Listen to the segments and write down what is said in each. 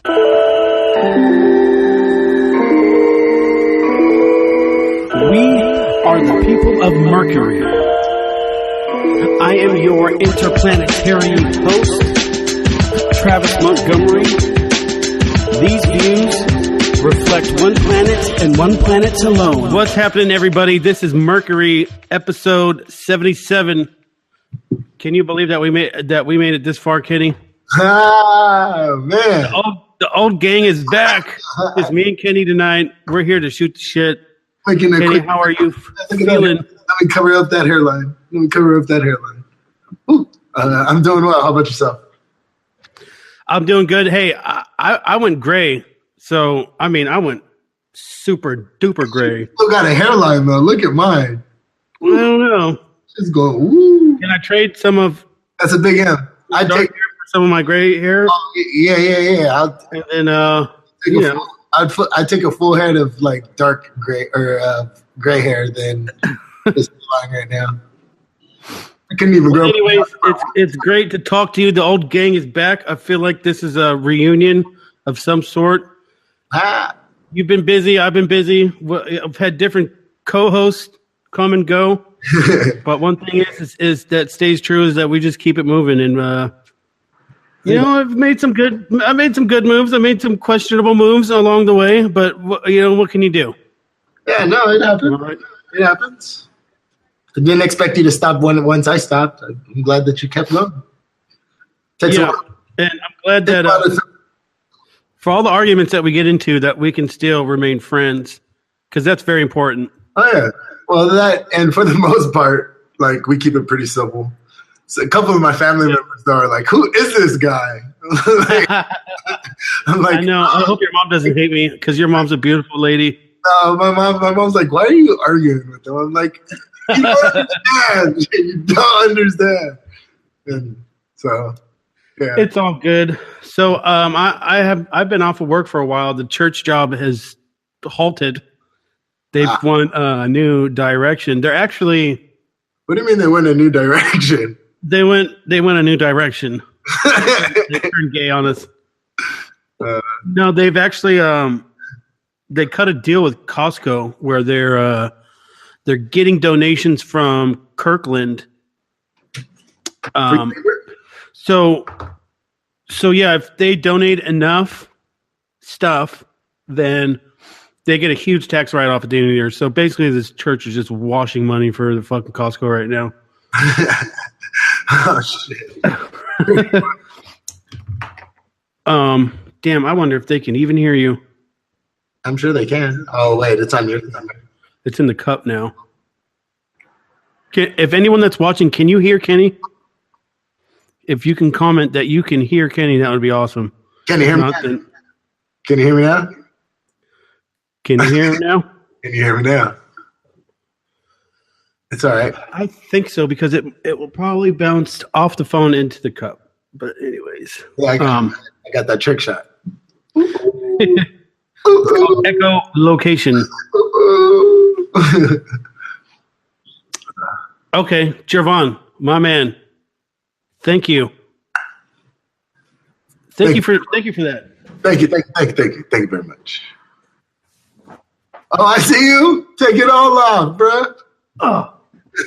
are the people of Mercury. I am your interplanetary host, Travis Montgomery. These views reflect one planet and one planet alone. What's happening, everybody? This is Mercury, episode 77. Can you believe that we made it this far, Kenny? Ah, man. The old gang is back. It's me and Kenny tonight. We're here to shoot the shit. Kenny, how are you feeling? Let me cover up that hairline. Ooh, I'm doing well. How about yourself? I'm doing good. Hey, I went gray. So, I went super duper gray. Still got a hairline, though. Look at mine. I don't know. It's going, ooh. Can I trade some of... That's a big M. I take some of my gray hair. Oh, yeah. I'd take a full head of like dark gray or gray hair than this line right now. I couldn't even grow. Anyways, it's great to talk to you. The old gang is back. I feel like this is a reunion of some sort. You've been busy. I've been busy. I've had different co-hosts come and go. But one thing is that stays true is that we just keep it moving. And I've made some good moves. I made some questionable moves along the way. But what can you do? Yeah, no, it happens. Right. It happens. I didn't expect you to stop once I stopped. I'm glad that you kept going. And I'm glad that for all the arguments that we get into, that we can still remain friends, because that's very important. Oh yeah. Well, and for the most part, like, we keep it pretty simple. So a couple of my family members are like, "Who is this guy?" I'm like, I know. I hope your mom doesn't hate me, because your mom's a beautiful lady. No, my mom's like, "Why are you arguing with them?" I'm like, "You don't understand. You don't understand." And so, yeah, it's all good. So, I've been off of work for a while. The church job has halted. They've won a new direction. They're actually. What do you mean they went a new direction? They went a new direction. They turned gay on us. No, they've actually they cut a deal with Costco where they're getting donations from Kirkland. So yeah, if they donate enough stuff, then they get a huge tax write-off at the end of the year. So basically, this church is just washing money for the fucking Costco right now. Oh, shit. Damn, I wonder if they can even hear you. I'm sure they can. Oh, wait, it's on your number. It's in the cup now. If anyone that's watching, can you hear Kenny? If you can comment that you can hear Kenny, that would be awesome. Can you hear me? Can you hear me now? Can you hear him now? Can you hear me now? It's all right. I think so, because it will probably bounce off the phone into the cup. But anyways. Yeah, I got that trick shot. Echo location. Okay, Jervon, my man. Thank you. Thank you for that. Thank you very much. Oh, I see you. Take it all off, bro. Oh.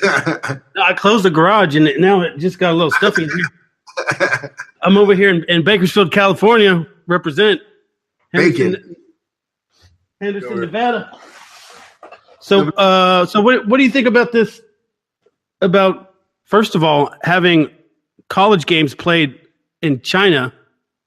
No, I closed the garage, and now it just got a little stuffy in here. I'm over here in Bakersfield, California. Represent Henderson, Nevada. So what do you think about this? About, first of all, having college games played in China?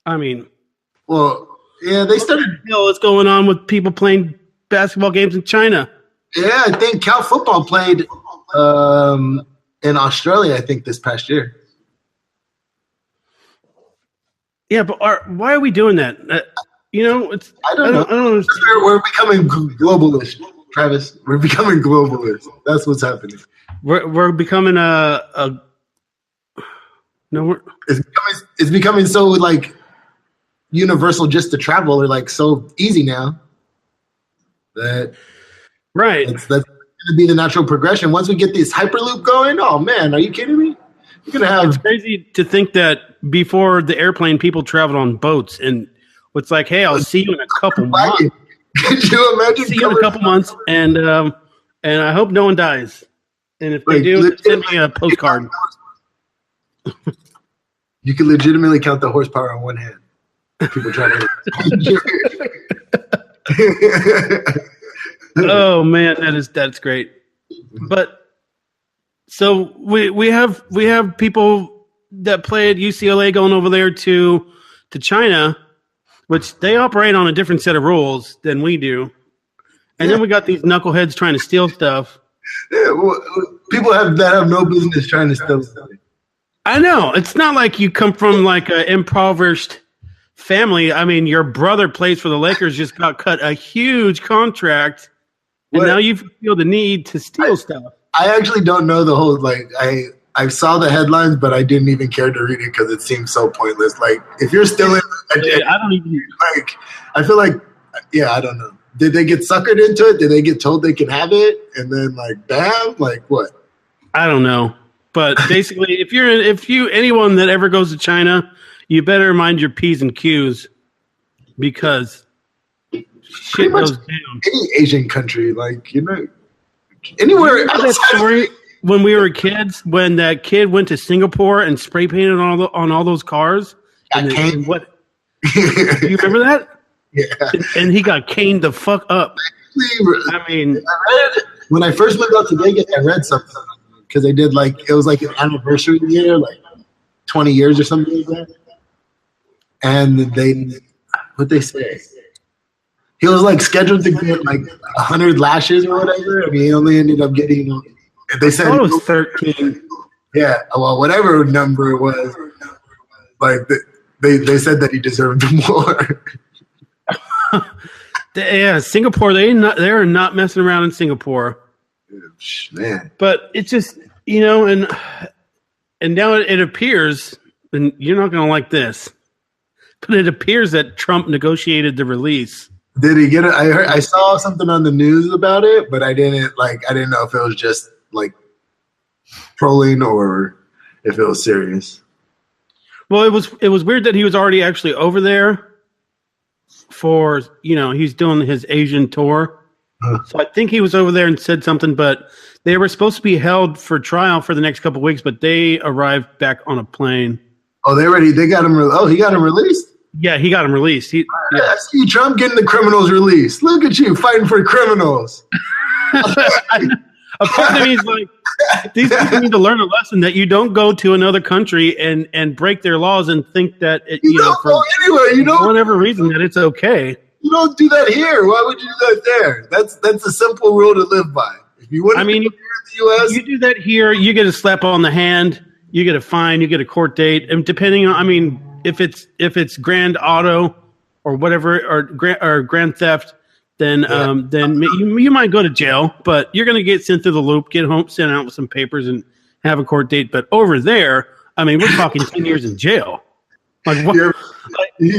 Well, yeah, they started. What the hell is going on with people playing basketball games in China? Yeah, I think Cal football played in Australia, I think, this past year. Yeah, but why are we doing that? I don't know. We're becoming globalist, Travis. We're becoming globalist. That's what's happening. We're becoming it's becoming so like universal just to travel, or like so easy now. That right. That's going to be the natural progression. Once we get this Hyperloop going, oh man, are you kidding me? You're going to have. It's crazy to think that before the airplane, people traveled on boats, and It's like, hey, I'll see you in a couple months. Could you imagine? See you in a couple months, and I hope no one dies. And if they do, send me a postcard. You can legitimately count the horsepower on one hand. People try to. Oh man, that's great. But so we have people that play at UCLA going over there to China, which they operate on a different set of rules than we do. And then we got these knuckleheads trying to steal stuff. Yeah, well, people that have no business trying to steal stuff. I know. It's not like you come from like an impoverished family. I mean, your brother plays for the Lakers, just got cut a huge contract, and now you feel the need to steal stuff. I actually don't know the whole, like, I saw the headlines, but I didn't even care to read it because it seemed so pointless. Like, if you're stealing, I don't even like. I feel like, yeah, I don't know. Did they get suckered into it? Did they get told they can have it, and then like, bam, like what? I don't know. But basically, if anyone that ever goes to China, you better mind your P's and Q's because shit goes down. Any Asian country, like anywhere. That story when we were kids, when that kid went to Singapore and spray painted on all those cars. And what? You remember that? Yeah. And he got caned the fuck up. I mean, when I first moved out to Vegas, I read something because they did it was like an anniversary year, like 20 years or something like that. And what'd they say? He was like scheduled to get like 100 lashes or whatever. I mean, he only ended up getting. They said it was 13. Yeah, well, whatever number it was, like they said that he deserved more. Yeah, Singapore. They're not messing around in Singapore. Man, but it's just and now it appears, and you're not going to like this, but it appears that Trump negotiated the release. Did he get it? I saw something on the news about it, but I didn't know if it was just like trolling or if it was serious. Well, it was weird that he was already actually over there for, he's doing his Asian tour. So I think he was over there and said something, but they were supposed to be held for trial for the next couple of weeks, but they arrived back on a plane. Oh, they got him. He got him released? Yeah, he got him released. I see Trump getting the criminals released. Look at you fighting for criminals. A part of me is like, these people need to learn a lesson that you don't go to another country and break their laws and think that for whatever reason that it's okay. You don't do that here. Why would you do that there? That's a simple rule to live by. If you want to do it here in the U.S., you do that here, you get a slap on the hand, you get a fine, you get a court date, and depending on, if it's grand auto or whatever or grand theft, then you might go to jail, but you're going to get sent through the loop, get home, sent out with some papers, and have a court date. But over there, we're talking 10 years in jail. Like what? The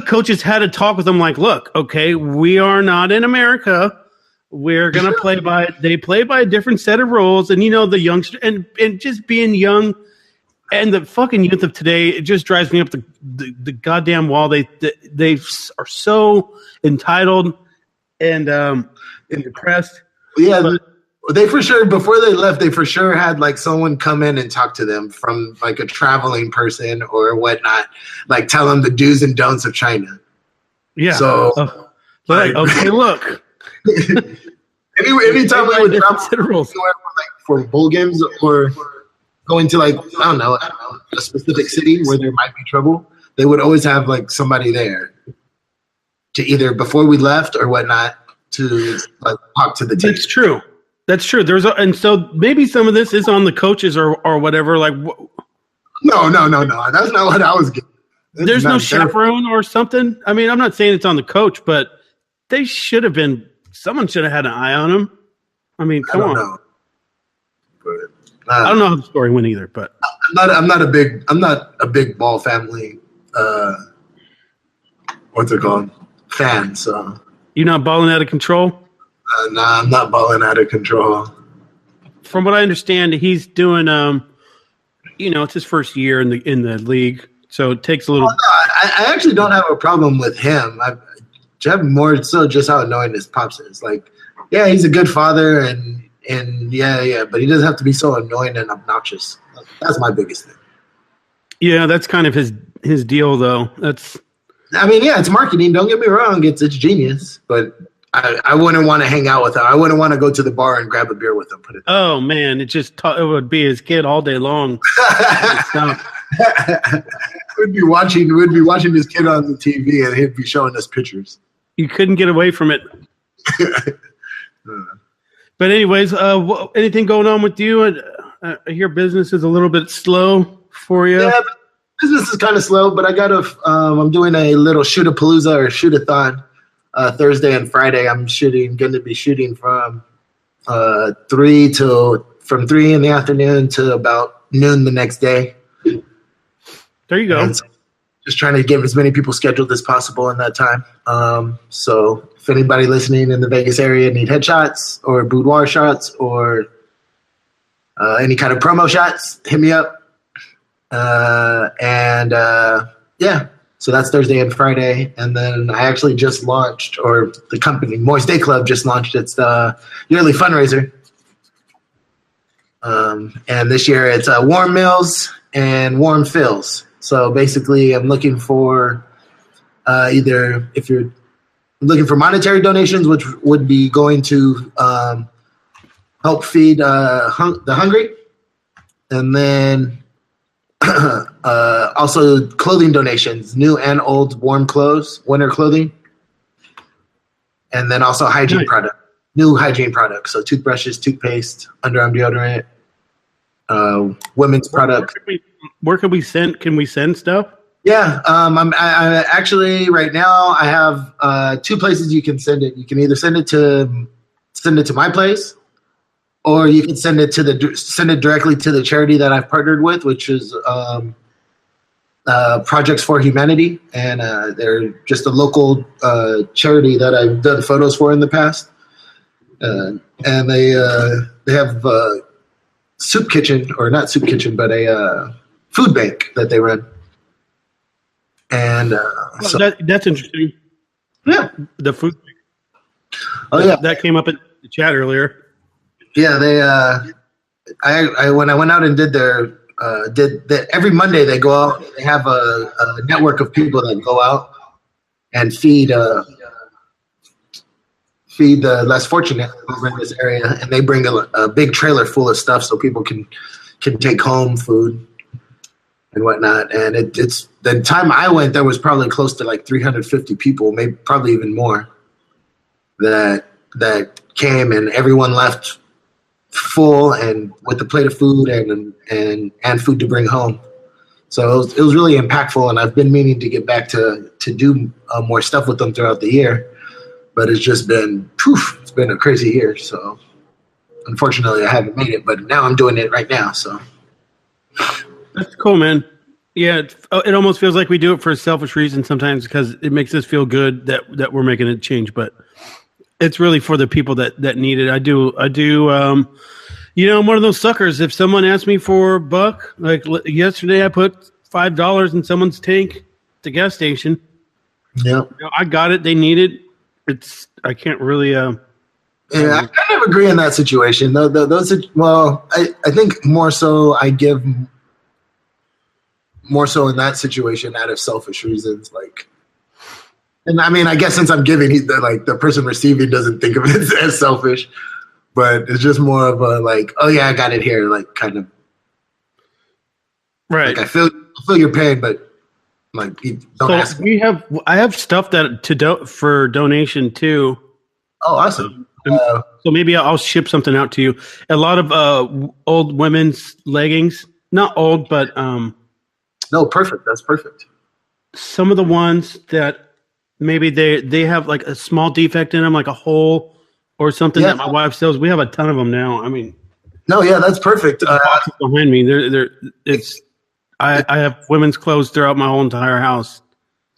coaches had to talk with them. Like, look, okay, we are not in America. We're gonna play by a different set of rules, and the youngster and just being young. And the fucking youth of today, it just drives me up the goddamn wall. They are so entitled and depressed. Yeah, they for sure, before they left, they for sure had like someone come in and talk to them from like a traveling person or whatnot, like tell them the do's and don'ts of China. Yeah. So, okay, look. Anytime we would travel for bowl games or going to I don't know, a specific city where there might be trouble, they would always have like somebody there to either before we left or whatnot to like talk to the team. That's true. And so maybe some of this is on the coaches or whatever. Like, no. That's not what I was getting. There's no chaperone or something. I'm not saying it's on the coach, but they should have been. Someone should have had an eye on him. Come on. Know. But, I don't know how the story went either, but I'm not a big ball family. What's it called? Fan. So you're not balling out of control. Nah, I'm not balling out of control. From what I understand, he's doing. It's his first year in the league, so it takes a little. I actually don't have a problem with him. I have more so just how annoying his pops is. Like, yeah, he's a good father, and yeah, but he doesn't have to be so annoying and obnoxious. That's my biggest thing. Yeah, that's kind of his deal, though. I mean, yeah, it's marketing. Don't get me wrong; it's genius. But I wouldn't want to hang out with him. I wouldn't want to go to the bar and grab a beer with him. Oh man, it would be his kid all day long. We'd be watching his kid on the TV, and he'd be showing us pictures. You couldn't get away from it. But anyways, anything going on with you? I hear business is a little bit slow for you. Yeah, business is kind of slow, but I got I'm doing a little shoot-a-palooza or shoot-a-thon Thursday and Friday. I'm going to be shooting from 3 in the afternoon to about noon the next day. There you go. So just trying to get as many people scheduled as possible in that time. So if anybody listening in the Vegas area need headshots or boudoir shots or any kind of promo shots, hit me up. Yeah, so that's Thursday and Friday. And then I actually just launched, or the company, Moist Day Club, just launched its yearly fundraiser. And this year it's warm meals and warm fills. So basically I'm looking for either if you're looking for monetary donations, which would be going to help feed the hungry. And then also clothing donations, new and old warm clothes, winter clothing. And then also hygiene product, new hygiene products. So toothbrushes, toothpaste, underarm deodorant, women's product. Where can we send? Can we send stuff? Yeah, I actually right now I have 2 places you can send it. You can either send it to my place, or you can send it directly to the charity that I've partnered with, which is Projects for Humanity, and they're just a local charity that I've done photos for in the past, and they have soup kitchen, or not soup kitchen, but a food bank that they run. And so that's interesting. Yeah, the food bank. Oh yeah, that came up in the chat earlier. Yeah, they. I when I went out and did every Monday they go out. They have a network of people that go out and feed the less fortunate over in this area, and they bring a big trailer full of stuff so people can take home food and whatnot. And it's the time I went, there was probably close to like 350 people, maybe probably even more, that came, and everyone left full and with a plate of food and food to bring home. So it was really impactful, and I've been meaning to get back to do more stuff with them throughout the year, but it's just been it's been a crazy year. So unfortunately, I haven't made it, but now I'm doing it right now. So that's cool, man. Yeah, it almost feels like we do it for a selfish reason sometimes, because it makes us feel good that we're making a change, but it's really for the people that need it. I do. I'm one of those suckers. If someone asks me for a buck, like yesterday, I put $5 in someone's tank at the gas station. Yeah, I got it. They need it. I can't really. Yeah, I kind of agree in that situation. I think more so I give more so in that situation out of selfish reasons, like. And I mean, I guess since I'm giving, the person receiving doesn't think of it as selfish, but it's just more of a like, oh yeah, I got it here, like kind of. Right. Like I feel your pain, but like you don't ask me. I have stuff that for donation too. Oh, awesome! So maybe I'll ship something out to you. A lot of old women's leggings, not old, but no, perfect. That's perfect. Some of the ones that. Maybe they have like a small defect in them, like a hole or something that my wife sells. We have a ton of them now. I mean, no, yeah, that's perfect. Boxes behind me, I have women's clothes throughout my whole entire house.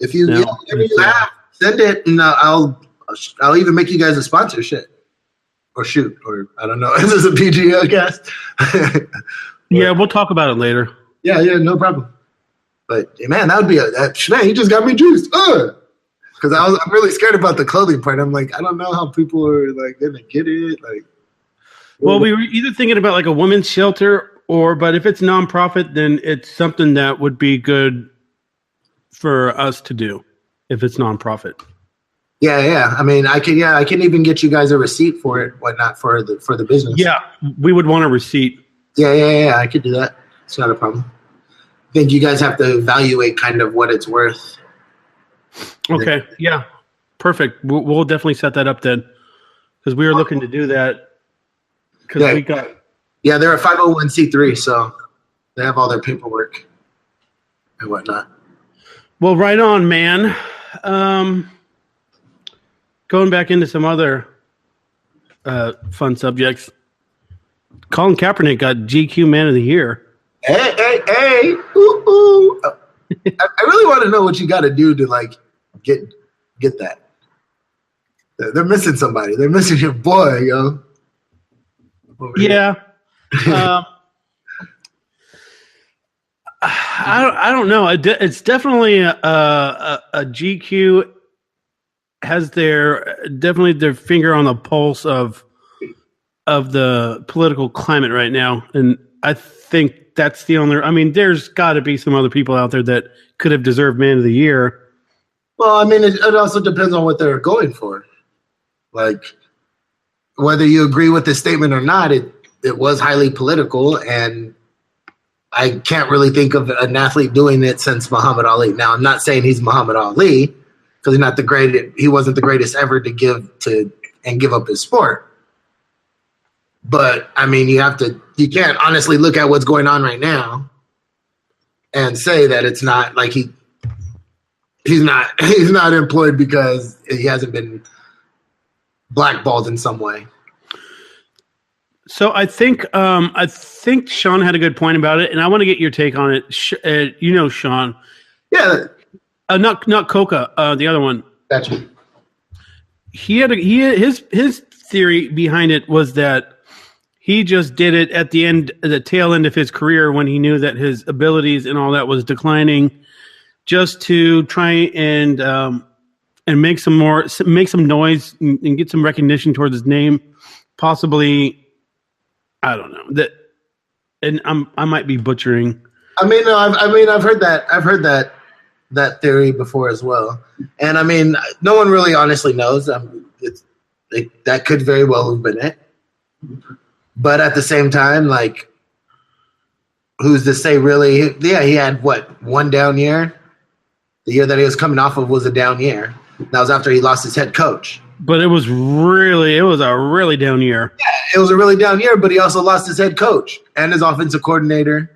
If you whatever you have, send it, and I'll even make you guys a sponsorship or shoot, or I don't know. This is a PG cast. Yeah, we'll talk about it later. Yeah, no problem. But man, that would be man. You just got me juiced. Because I'm really scared about the clothing part. I'm like, I don't know how people are like gonna get it. Like, well, we were either thinking about like a women's shelter, but if it's nonprofit, then it's something that would be good for us to do if it's nonprofit. Yeah. I mean, I can even get you guys a receipt for it, whatnot, for the business. Yeah, we would want a receipt. Yeah. I could do that. It's not a problem. I think you guys have to evaluate kind of what it's worth. Okay. Yeah. Perfect. We'll definitely set that up then, because we were looking to do that. Because we got. Yeah, they're a 501c3, so they have all their paperwork and whatnot. Well, right on, man. Going back into some other fun subjects. Colin Kaepernick got GQ Man of the Year. Hey. Ooh. I really want to know what you got to do to like get that. They're missing somebody. They're missing your boy, yo. Yeah. I don't know. It's definitely a GQ has definitely their finger on the pulse of the political climate right now, and I think that's the only. I mean, there's got to be some other people out there that could have deserved Man of the Year. Well, I mean, it also depends on what they're going for. Like, whether you agree with the statement or not, it was highly political, and I can't really think of an athlete doing it since Muhammad Ali. Now, I'm not saying he's Muhammad Ali, because he wasn't the greatest ever to give up his sport. But I mean, you can't honestly look at what's going on right now and say that it's not like he's not employed because he hasn't been blackballed in some way. So I think Sean had a good point about it, and I want to get your take on it. You know, Sean. Yeah. Not Coca. The other one. Gotcha. His theory behind it was that he just did it at the tail end of his career when he knew that his abilities and all that was declining, just to try and make some noise and get some recognition towards his name. Possibly, I don't know that, and I might be butchering. I mean, no, I've heard that theory before as well, and I mean, no one really honestly knows. That could very well have been it. But at the same time, like, who's to say really? Yeah, he had one down year? The year that he was coming off of was a down year. That was after he lost his head coach. But it was a really down year. Yeah, it was a really down year, but he also lost his head coach and his offensive coordinator.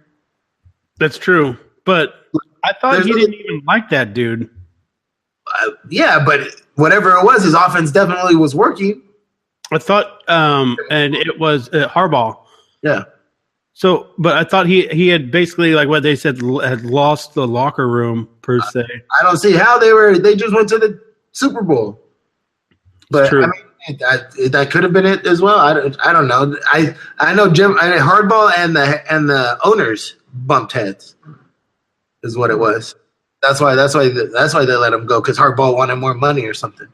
That's true. But I thought he didn't even like that dude. Yeah, but whatever it was, his offense definitely was working. I thought, and it was Harbaugh. Yeah. So, but I thought he had basically, like what they said, had lost the locker room per se. I don't see how they just went to the Super Bowl. But I mean, that could have been it as well. I don't know. I know Hardball and the owners bumped heads, is what it was. That's why they let him go, because Hardball wanted more money or something.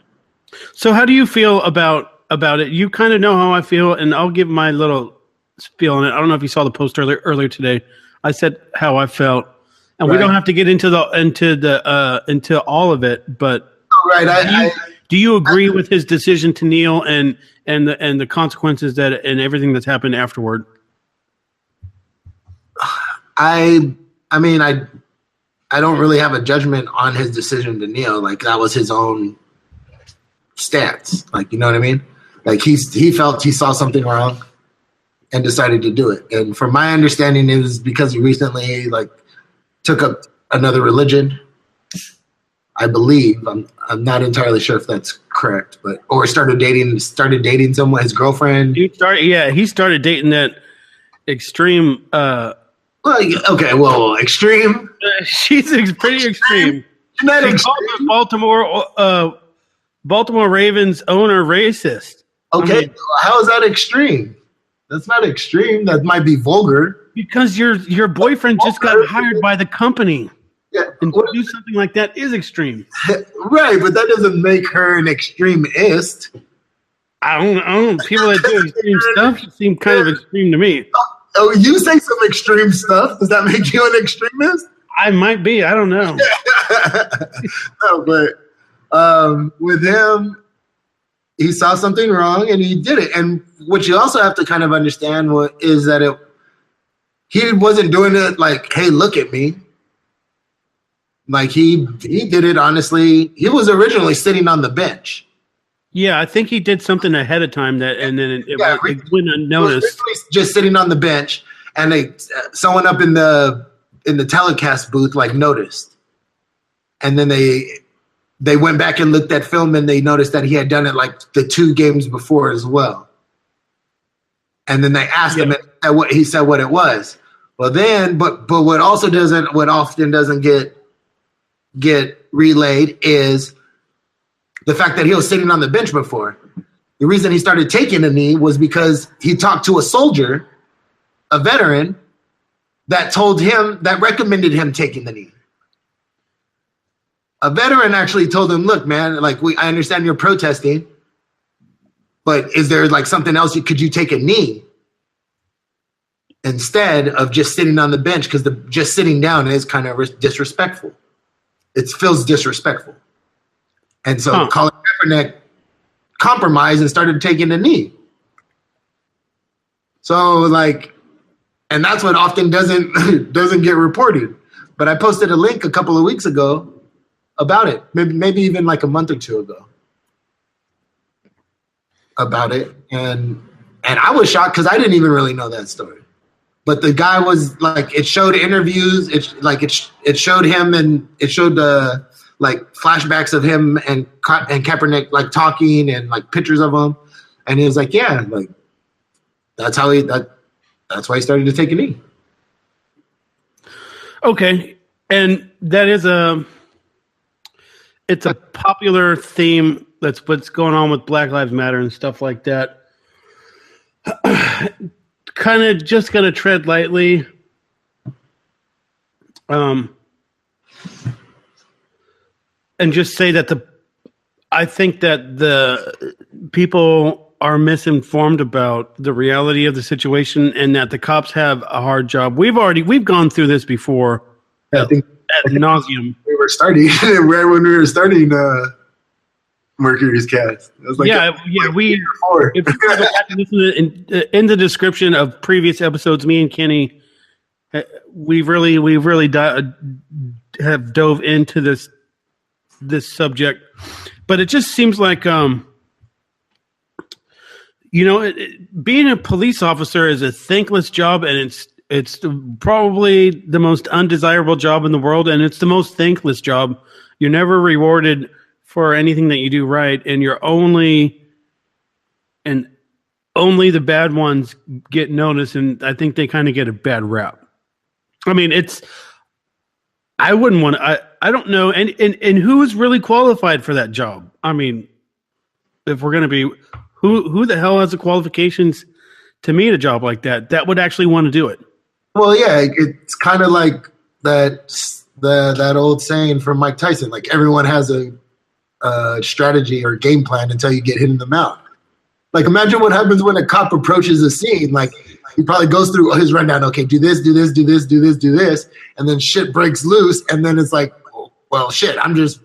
So how do you feel about it? You kind of know how I feel, and I'll give my little spiel on it. I don't know if you saw the post earlier today. I said how I felt, and we don't have to get into all of it. But do you agree with his decision to kneel and the consequences and everything that's happened afterward? I mean, I don't really have a judgment on his decision to kneel. Like, that was his own stance. Like, you know what I mean? Like, he felt he saw something wrong and decided to do it. And from my understanding, it was because he recently took up another religion. I believe. I'm not entirely sure if that's correct, or started dating someone, his girlfriend. He started dating that extreme. Extreme. She's pretty extreme. Not extreme. Baltimore Ravens owner racist. Okay, how is that extreme? That's not extreme. That might be vulgar. Because your boyfriend just got hired by the company. And to do something like that is extreme. Right, but that doesn't make her an extremist. I don't. People that do extreme stuff seem kind of extreme to me. Oh, you say some extreme stuff. Does that make you an extremist? I might be. I don't know. No, but with him, he saw something wrong and he did it. And what you also have to kind of understand is that he wasn't doing it like, hey, look at me. Like he did it honestly. He was originally sitting on the bench. Yeah, I think he did something ahead of time and then it went unnoticed. Just sitting on the bench, and someone up in the telecast booth noticed, and then they went back and looked at film and they noticed that he had done it the 2 games before as well. And then they asked him, and he said what it was. Well, then, but what often doesn't get relayed is the fact that he was sitting on the bench before. The reason he started taking a knee was because he talked to a soldier, a veteran, that recommended him taking the knee. A veteran actually told him, look, man, I understand you're protesting, but is there something else? Could you take a knee instead of just sitting on the bench? Because just sitting down is kind of disrespectful. It feels disrespectful. And so Colin Kaepernick compromised and started taking a knee. So and that's what often doesn't get reported. But I posted a link a couple of weeks ago about it, maybe even a month or 2 ago about it. And I was shocked because I didn't even really know that story. But the guy was it showed interviews. It showed him and it showed the flashbacks of him and Kaepernick talking and pictures of him. And he was that's why he started to take a knee. Okay. And that is it's a popular theme. That's what's going on with Black Lives Matter and stuff like that. Kind of just going to tread lightly. And just say that I think that the people are misinformed about the reality of the situation and that the cops have a hard job. We've gone through this before. I think ad nauseum. We were starting right when we were starting Mercury's cast. It was we. If you go back and listen in the description of previous episodes, me and Kenny, we've really have dove into this subject, but it just seems like being a police officer is a thankless job, and it's probably the most undesirable job in the world, and it's the most thankless job. You're never rewarded for anything that you do right, and only the bad ones get noticed, and I think they kind of get a bad rap. I mean, I wouldn't want to. I don't know, and who's really qualified for that job? I mean, if we're going to be, who the hell has the qualifications to meet a job like that would actually want to do it? Well, yeah, it's kind of like that old saying from Mike Tyson, everyone has a strategy or game plan until you get hit in the mouth. Imagine what happens when a cop approaches a scene. He probably goes through his rundown. Okay, do this, do this, do this, do this, do this. And then shit breaks loose. And then it's well, shit, I'm just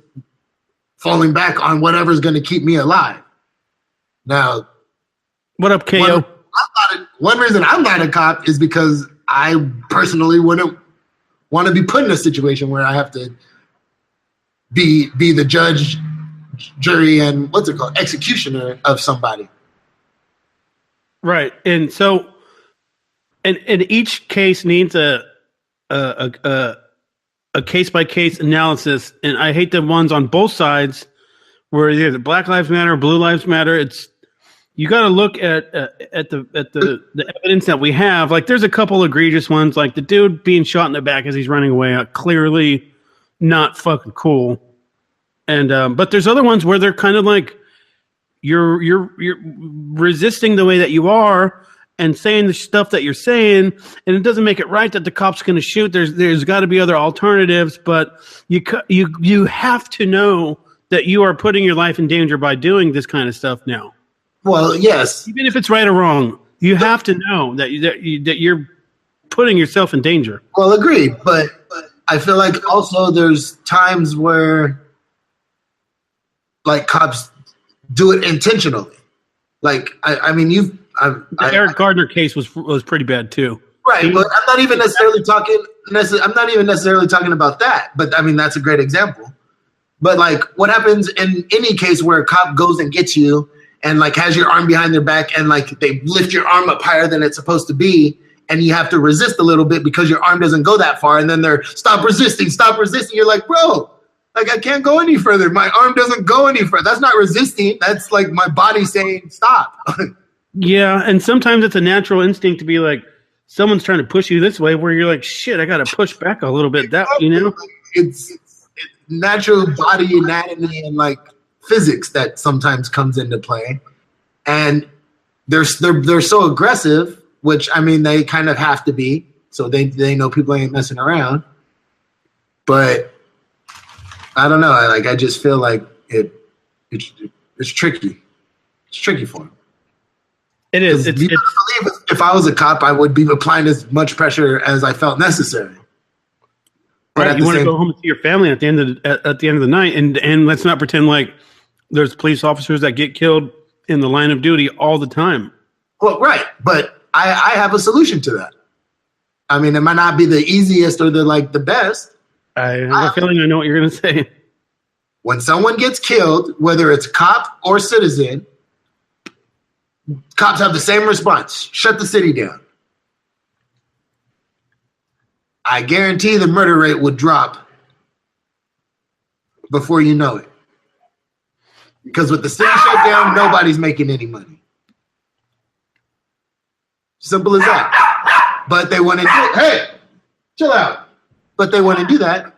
falling back on whatever's going to keep me alive. Now, what up, KO? One reason I'm not a cop is because I personally wouldn't want to be put in a situation where I have to be the judge, jury, and executioner of somebody. Right. And so, and each case needs a case-by-case analysis, and I hate the ones on both sides where either Black Lives Matter or Blue Lives Matter. You got to look at the evidence that we have. There's a couple egregious ones, like the dude being shot in the back as he's running away, clearly not fucking cool. And but there's other ones where they're kind of you're resisting the way that you are, and saying the stuff that you're saying, and it doesn't make it right that the cop's going to shoot. There's got to be other alternatives, but you have to know that you are putting your life in danger by doing this kind of stuff now. Well, yes. Even if it's right or wrong, you have to know that you're putting yourself in danger. Well, agreed, but I feel like also there's times where like cops do it intentionally. Like I mean, the Eric Gardner case was pretty bad too. Right, but I'm not even necessarily talking. I'm not even necessarily talking about that. But I mean, that's a great example. But like, what happens in any case where a cop goes and gets you and like has your arm behind their back and like they lift your arm up higher than it's supposed to be, and you have to resist a little bit because your arm doesn't go that far, and then they're stop resisting. You're like, bro, like I can't go any further. My arm doesn't go any further. That's not resisting. That's like my body saying stop. Yeah, and sometimes it's a natural instinct to be like, someone's trying to push you this way, where you're like, shit, I got to push back a little bit. That, you know, it's natural body anatomy and like physics that sometimes comes into play, and they're so aggressive, which I mean they kind of have to be, so they know people ain't messing around. But I don't know. I just feel like it's tricky. It's tricky for them. It is. If I was a cop, I would be applying as much pressure as I felt necessary. But right, you want to go home and see your family at the end of the night, and let's not pretend like there's police officers that get killed in the line of duty all the time. Well, right, but I have a solution to that. I mean, it might not be the easiest or the best. I have a feeling I know what you're going to say. When someone gets killed, whether it's cop or citizen, cops have the same response: shut the city down. I guarantee the murder rate would drop before you know it. Because with the city shut down, nobody's making any money. Simple as that. But they want to do hey, chill out. But they want to do that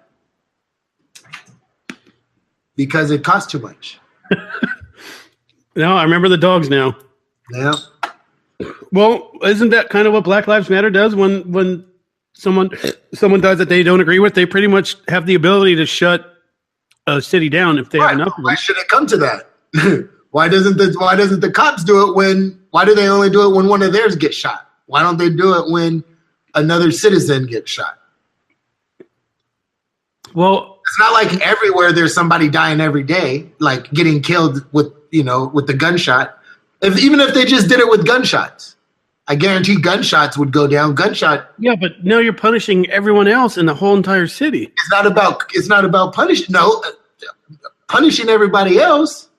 because it costs too much. No, I remember the dogs now. Yeah. Well, isn't that kind of what Black Lives Matter does when someone does that they don't agree with? They pretty much have the ability to shut a city down if they have enough of them. Why should it come to that? Why doesn't the cops do it why do they only do it when one of theirs gets shot? Why don't they do it when another citizen gets shot? Well, it's not like everywhere there's somebody dying every day, like getting killed with the gunshot. Even if they just did it with gunshots, I guarantee gunshots would go down. Yeah, but now you're punishing everyone else in the whole entire city. It's not about punishing everybody else.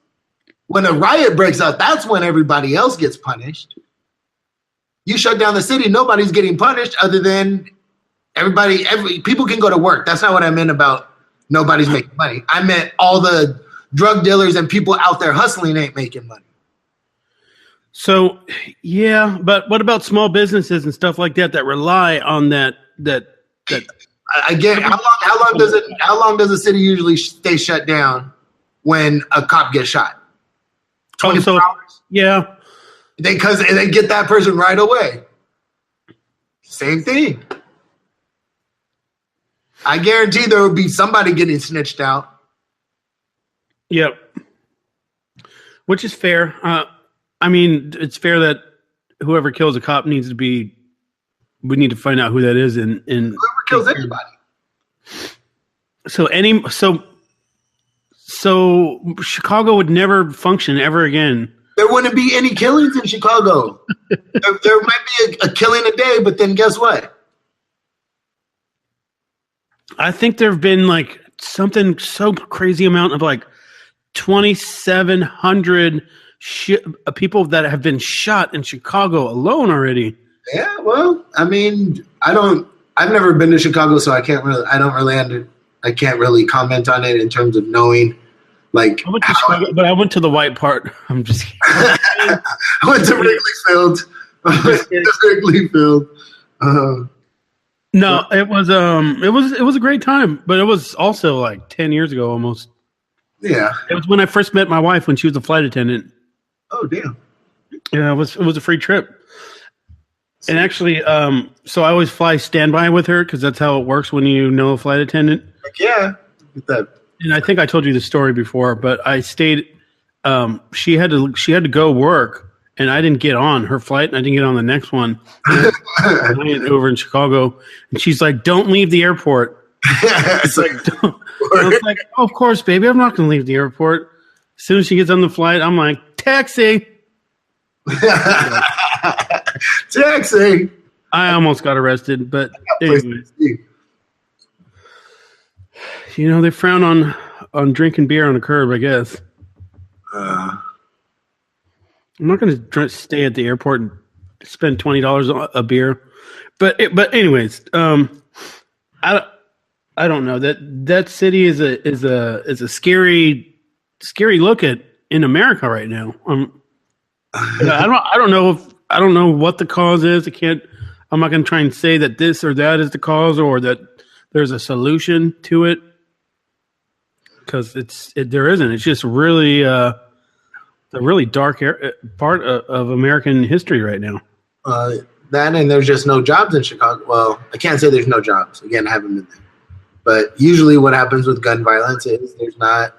When a riot breaks out, that's when everybody else gets punished. You shut down the city, nobody's getting punished other than people can go to work. That's not what I meant about nobody's making money. I meant all the drug dealers and people out there hustling ain't making money. So, yeah, but what about small businesses and stuff like that rely on that? I get how long does a city usually stay shut down when a cop gets shot? 24 hours. Yeah, because they get that person right away. Same thing. I guarantee there will be somebody getting snitched out. Yep. Which is fair. I mean, it's fair that whoever kills a cop we need to find out who that is. And whoever kills anybody. So Chicago would never function ever again. There wouldn't be any killings in Chicago. there might be a killing a day, but then guess what? I think there have been like something so crazy amount of like 2,700 people that have been shot in Chicago alone already. Yeah, well, I mean, I've never been to Chicago, so I can't really comment on it in terms of knowing. Like, I went to Chicago, but I went to the white part. I'm just kidding. I went to Wrigley Field. No, it was a great time, but it was also like 10 years ago almost. Yeah. It was when I first met my wife when she was a flight attendant. Oh, damn. Yeah, it was a free trip. And actually, so I always fly standby with her because that's how it works when you know a flight attendant. Like, yeah, get that. And I think I told you the story before, but I stayed. She had to go work, and I didn't get on her flight, and I didn't get on the next one. I went over in Chicago, and she's like, "Don't leave the airport." It's like, I was like, oh, "Of course, baby, I'm not going to leave the airport." As soon as she gets on the flight, I'm like, "Taxi." Taxi. I almost got arrested, but anyways. You know, they frown on drinking beer on the curb, I guess. I'm not going to stay at the airport and spend $20 a beer, but anyways, I don't know that city is a scary look at in America right now. I don't know what the cause is. I'm not going to try and say that this or that is the cause or that there's a solution to it. Because there isn't. It's just really the really dark part of American history right now. That and there's just no jobs in Chicago. Well, I can't say there's no jobs. Again, I haven't been there. But usually what happens with gun violence is there's not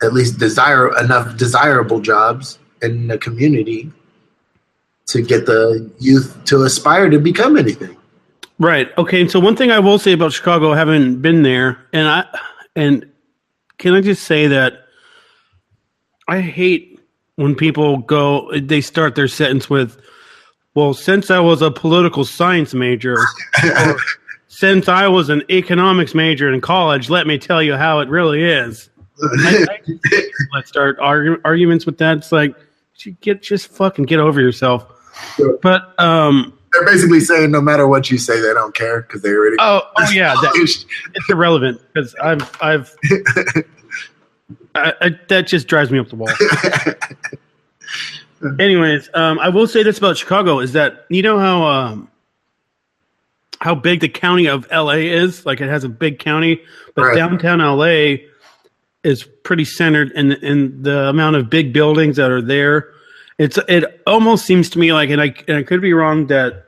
at least enough desirable jobs in the community to get the youth to aspire to become anything. Right. Okay. So one thing I will say about Chicago, having been there, and can I just say that I hate when people they start their sentence with, well, since I was a political science major, or since I was an economics major in college, let me tell you how it really is. Let's start arguments with that. It's like, just fucking get over yourself. Sure. But they're basically saying no matter what you say, they don't care because they already. Oh yeah, it's irrelevant because that just drives me up the wall. Anyways, I will say this about Chicago is that you know how big the county of LA is. Like it has a big county, but right. Downtown LA is pretty centered in the amount of big buildings that are there. It almost seems to me like, and I could be wrong, that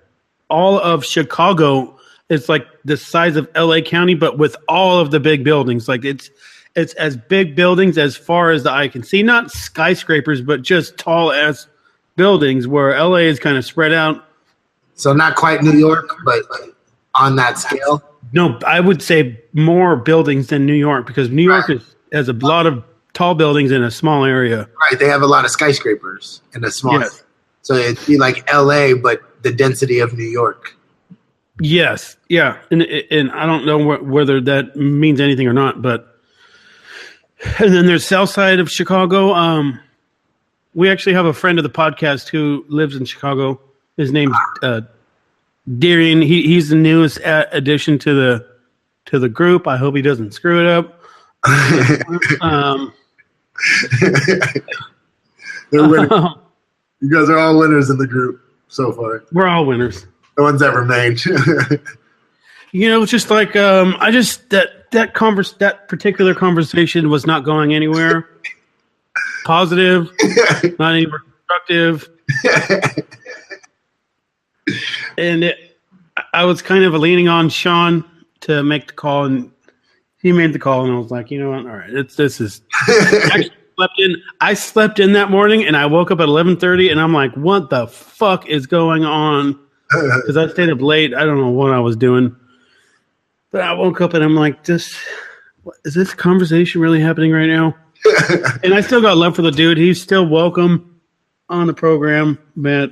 all of Chicago is like the size of LA County, but with all of the big buildings. Like it's as big buildings as far as the eye can see, not skyscrapers, but just tall ass buildings. Where LA is kind of spread out. So not quite New York, but on that scale. No, I would say more buildings than New York because New York has a lot of tall buildings in a small area. Right, they have a lot of skyscrapers in a small area. So it'd be like LA, but the density of New York. Yes, yeah. And I don't know whether that means anything or not, but and then there's south side of Chicago. We actually have a friend of the podcast who lives in Chicago. His name's Darian. He's the newest addition to the group. I hope he doesn't screw it up. They're winning. You guys are all winners in the group so far. We're all winners. No one's ever made. You know, it's just like that particular conversation was not going anywhere positive, not anywhere constructive. And I was kind of leaning on Sean to make the call, and he made the call, and I was like, you know what? All right, this is. I slept in that morning, and I woke up at 11:30, and I'm like, what the fuck is going on? Because I stayed up late. I don't know what I was doing, but I woke up, and I'm like, is this conversation really happening right now? And I still got love for the dude. He's still welcome on the program, Matt.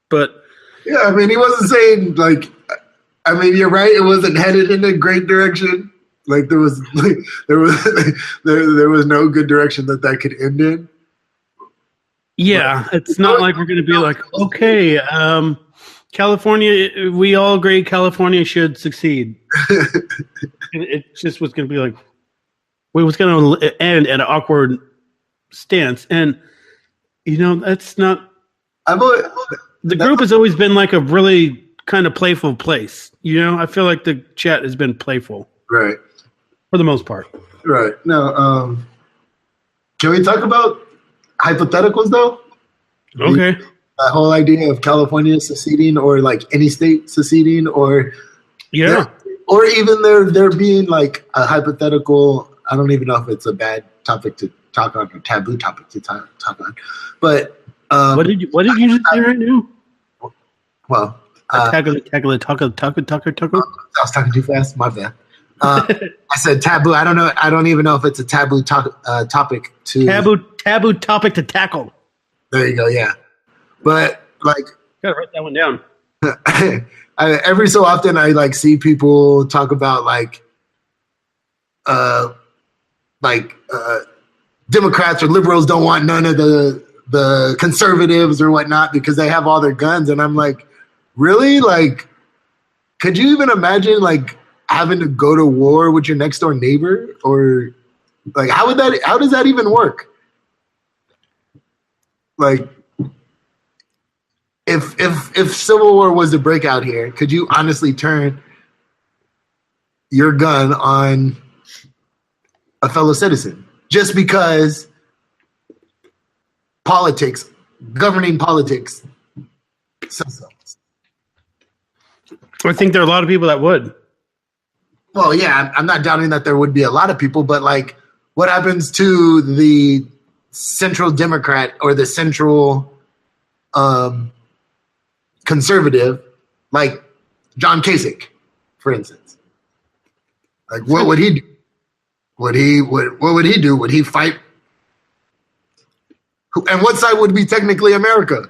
But yeah, I mean, he wasn't saying like. I mean, you're right. It wasn't headed in a great direction. Like there was no good direction that could end in. Yeah, but it's not like we're going to be like, okay, California. We all agree California should succeed. It just was going to be like, it was going to end at an awkward stance, and you know that's not. The group has always been like a really kind of playful place. You know, I feel like the chat has been playful. Right. For the most part. Right. Now, can we talk about hypotheticals though? Okay. The whole idea of California seceding, or like any state seceding, or or even there being like a hypothetical. I don't even know if it's a bad topic to talk on or taboo topic to talk on. But what did you just say right now? Well, tackle. I was talking too fast. My bad. I said taboo. I don't know. I don't even know if it's a taboo topic to taboo topic to tackle. There you go. Yeah, but like, gotta write that one down. Every so often, I like see people talk about Democrats or liberals don't want none of the conservatives or whatnot because they have all their guns, and I'm like, really? Like, could you even imagine like having to go to war with your next door neighbor, or like how does that even work? Like, if civil war was to break out here, could you honestly turn your gun on a fellow citizen just because governing politics says so? I think there are a lot of people that would. Well, yeah, I'm not doubting that there would be a lot of people, but like, what happens to the central Democrat or the central conservative, like John Kasich, for instance? Like, what would he do? What would he do? Would he fight? And what side would be technically America?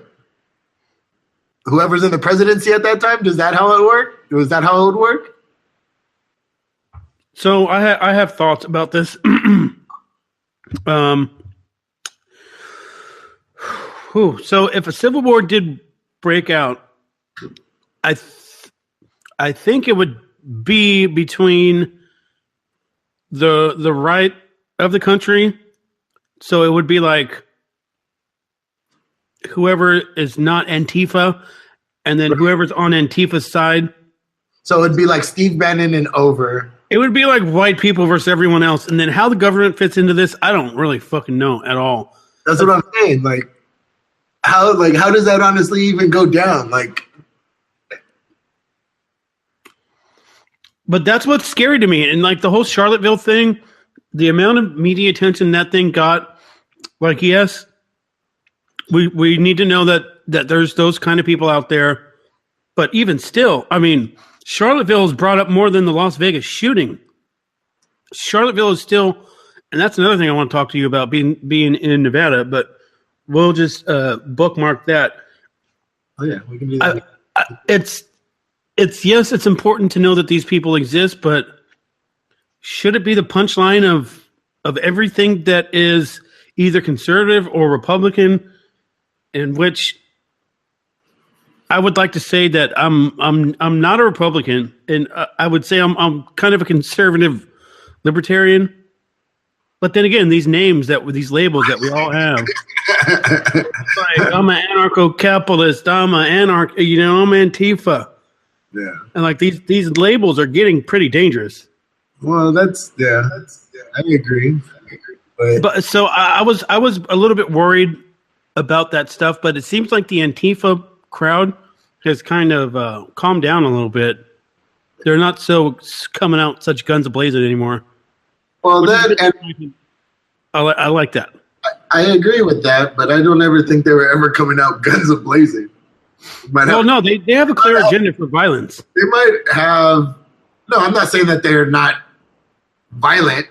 Whoever's in the presidency at that time? Is that how it worked? Was that how it would work? So I have thoughts about this. So if a civil war did break out, I think it would be between the right of the country. So it would be like whoever is not Antifa, and then whoever's on Antifa's side. So it'd be like Steve Bannon and over. It would be like white people versus everyone else. And then how the government fits into this, I don't really fucking know at all. That's what I'm saying. Like, how does that honestly even go down? Like, but that's what's scary to me. And like the whole Charlottesville thing, the amount of media attention that thing got, like, yes, we need to know that there's those kind of people out there. But even still, I mean, Charlottesville is brought up more than the Las Vegas shooting. Charlottesville is still, and that's another thing I want to talk to you about, being in Nevada, but we'll just bookmark that. Oh yeah, we can do that. It's yes, it's important to know that these people exist, but should it be the punchline of everything that is either conservative or Republican, in which I would like to say that I'm not a Republican, and I would say I'm kind of a conservative libertarian. But then again, these names these labels that we all have, like, I'm an anarcho-capitalist, I'm an I'm Antifa. Yeah, and like these labels are getting pretty dangerous. Well, I agree. But so I was a little bit worried about that stuff, but it seems like the Antifa crowd has kind of calmed down a little bit. They're not so coming out such guns a-blazing anymore. Well, I like that. I agree with that, but I don't ever think they were ever coming out guns a-blazing. No, they have a clear agenda for violence. They might have. No, I'm not saying that they're not violent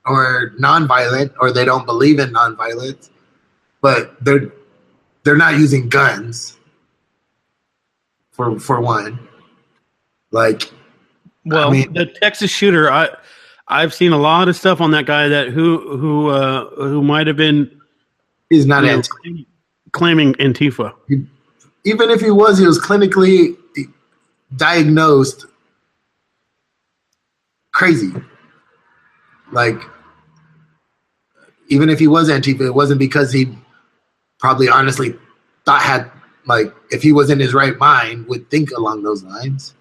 or non-violent, or they don't believe in non-violence, but they're not using guns. For one, like, well, I mean, the Texas shooter, I've seen a lot of stuff on that guy that who might have been. He's not claiming Antifa. Even if he was clinically diagnosed crazy. Like, even if he was Antifa, it wasn't because he probably honestly like, if he was in his right mind, would think along those lines.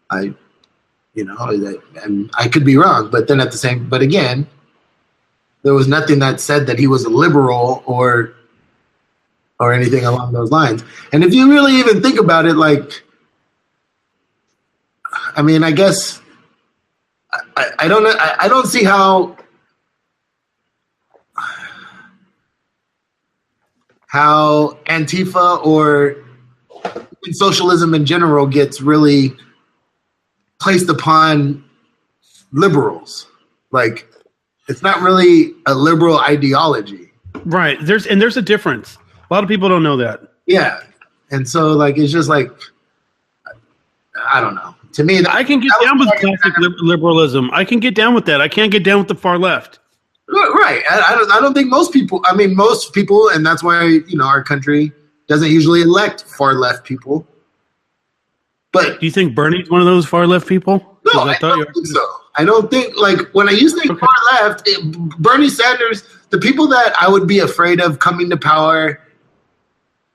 I could be wrong, but then but again, there was nothing that said that he was a liberal or or anything along those lines. And if you really even think about it, like, I mean, I guess I don't know. I don't see how Antifa or socialism in general gets really placed upon liberals. Like, it's not really a liberal ideology. Right. There's a difference. A lot of people don't know that. Yeah. And so, like, it's just like, I don't know. To me, I can get down with classic liberalism. I can get down with that. I can't get down with the far left. Right. I don't think most people, and that's why, you know, our country doesn't usually elect far left people. But do you think Bernie's one of those far left people? No, I don't think so. I don't think, like, when I used to think far left, Bernie Sanders, the people that I would be afraid of coming to power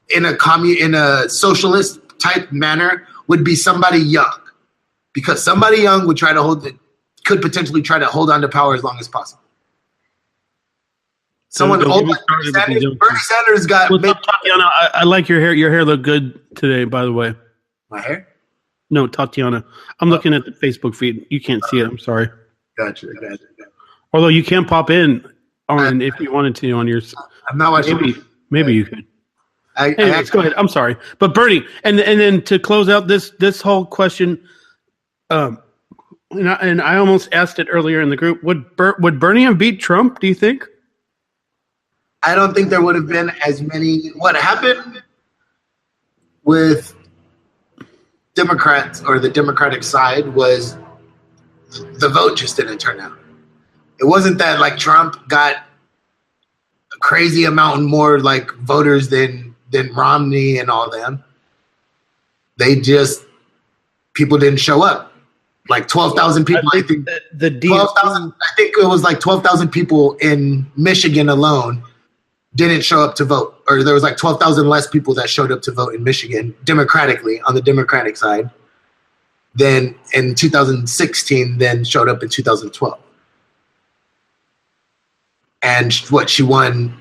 in a socialist type manner would be somebody young, because somebody young would could potentially try to hold on to power as long as possible. Someone old like Bernie Sanders got. Well, Tatiana, I like your hair. Your hair looked good today, by the way. My hair? No, Tatiana. I'm looking at the Facebook feed. You can't see it. I'm sorry. Gotcha. Although you can pop in on if you wanted to on your. I'm not watching. Maybe you could. Anyways, go ahead. I'm sorry, but Bernie, and then to close out this whole question, and I almost asked it earlier in the group. Would Bernie beat Trump? Do you think? I don't think there would have been as many. What happened with Democrats or the Democratic side was the vote just didn't turn out. It wasn't that like Trump got a crazy amount more like voters than Romney and all them. People didn't show up. Like 12,000 people. I think the 12,000. I think it was like 12,000 people in Michigan alone didn't show up to vote, or there was like 12,000 less people that showed up to vote in Michigan democratically on the Democratic side than in 2016 than showed up in 2012. And what she won,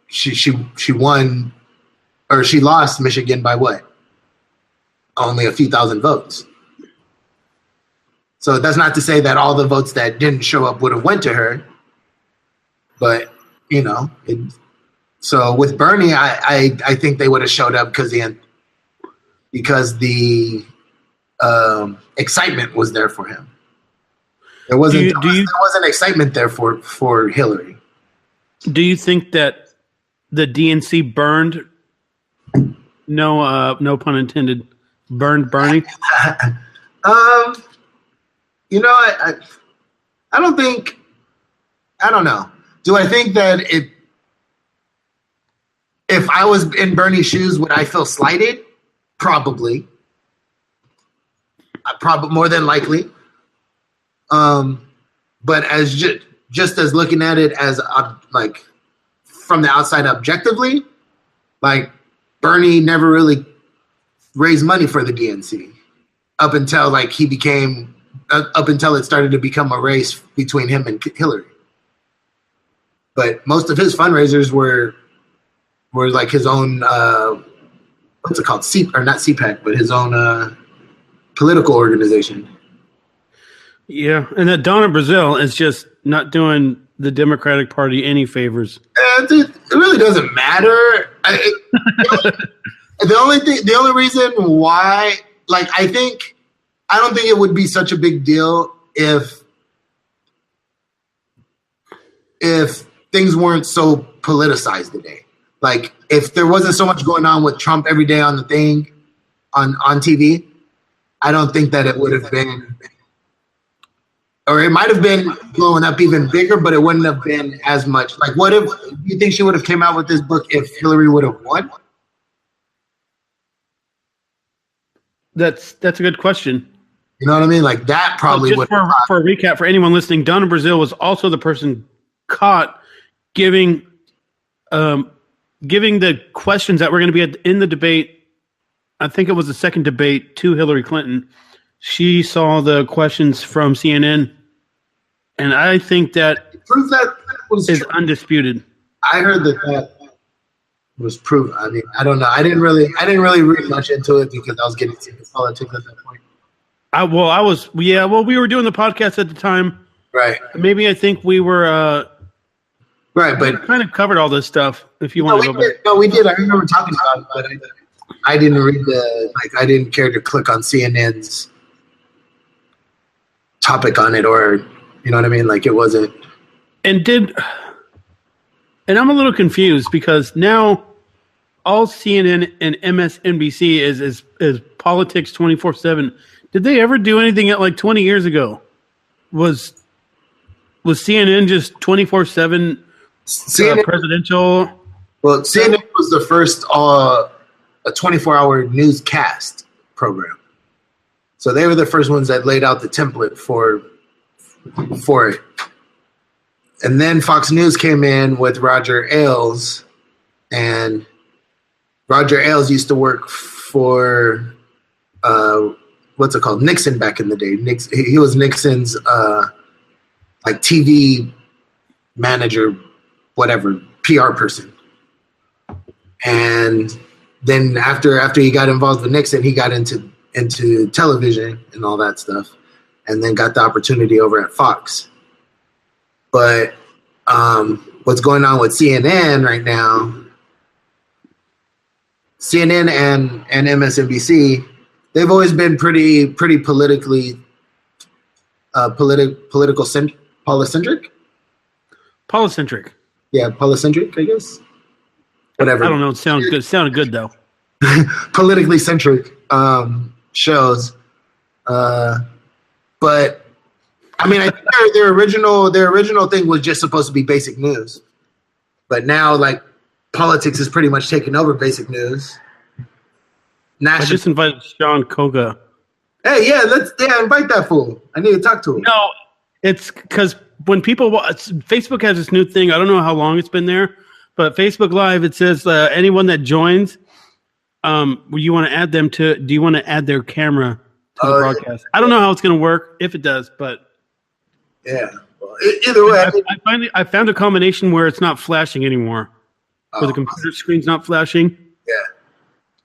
she won, or she lost Michigan by what? Only a few thousand votes. So that's not to say that all the votes that didn't show up would have went to her, but you know. So with Bernie, I think they would have showed up because the excitement was there for him. There wasn't excitement there for Hillary. Do you think that the DNC burned? No pun intended. Burned Bernie. You know, I don't think. I don't know. Do I think that if I was in Bernie's shoes, would I feel slighted? Probably. More than likely. But as just as looking at it as like from the outside objectively, like Bernie never really raised money for the DNC up until like up until it started to become a race between him and Hillary. But most of his fundraisers were like his own, what's it called? Not CPAC, but his own political organization. Yeah, and that Donna Brazile is just not doing the Democratic Party any favors. It really doesn't matter. The only reason why, like, I don't think it would be such a big deal if things weren't so politicized today. Like, if there wasn't so much going on with Trump every day on the thing on TV, I don't think that it would have been, or it might have been blowing up even bigger, but it wouldn't have been as much. Like, what if you think she would have came out with this book if Hillary would have won? That's a good question. You know what I mean? Like, that probably would. For a recap, for anyone listening, Donna Brazile was also the person caught giving the questions that were going to be in the debate. I think it was the second debate to Hillary Clinton. She saw the questions from CNN, and I think that proof that was is undisputed. I heard was proven. I mean, I don't know. I didn't really read much into it because I was getting sick of politics at that point. We were doing the podcast at the time. Right. Maybe I think we were right, but we kind of covered all this stuff. If you want to go back. No, we did. I remember talking about it, but I didn't read I didn't care to click on CNN's topic on it, or you know what I mean? Like it wasn't. And I'm a little confused because now all CNN and MSNBC is politics 24/7. Did they ever do anything at like 20 years ago? Was CNN just 24/7 presidential? Well, CNN was the first a 24-hour newscast program. So they were the first ones that laid out the template for it. And then Fox News came in with Roger Ailes, and Roger Ailes used to work for what's it called? Nixon back in the day. He was Nixon's like TV manager, whatever, PR person. And then after he got involved with Nixon, he got into television and all that stuff, and then got the opportunity over at Fox. But what's going on with CNN right now? CNN and MSNBC, they've always been pretty politically polycentric. Polycentric. Yeah, polycentric, I guess. Whatever. I don't know. It sounds good. It sounded good though. Politically centric shows, but I mean, I think their original thing was just supposed to be basic news, but now like politics is pretty much taking over basic news. I just invited Sean Koga. Hey, invite that fool. I need to talk to him. No, it's because when people Facebook has this new thing. I don't know how long it's been there, but Facebook Live, it says anyone that joins, you want to add them to. Do you want to add their camera to the broadcast? I don't know how it's going to work if it does, but yeah. Well, either way, I found a combination where it's not flashing anymore, where the computer screen's not flashing. Yeah.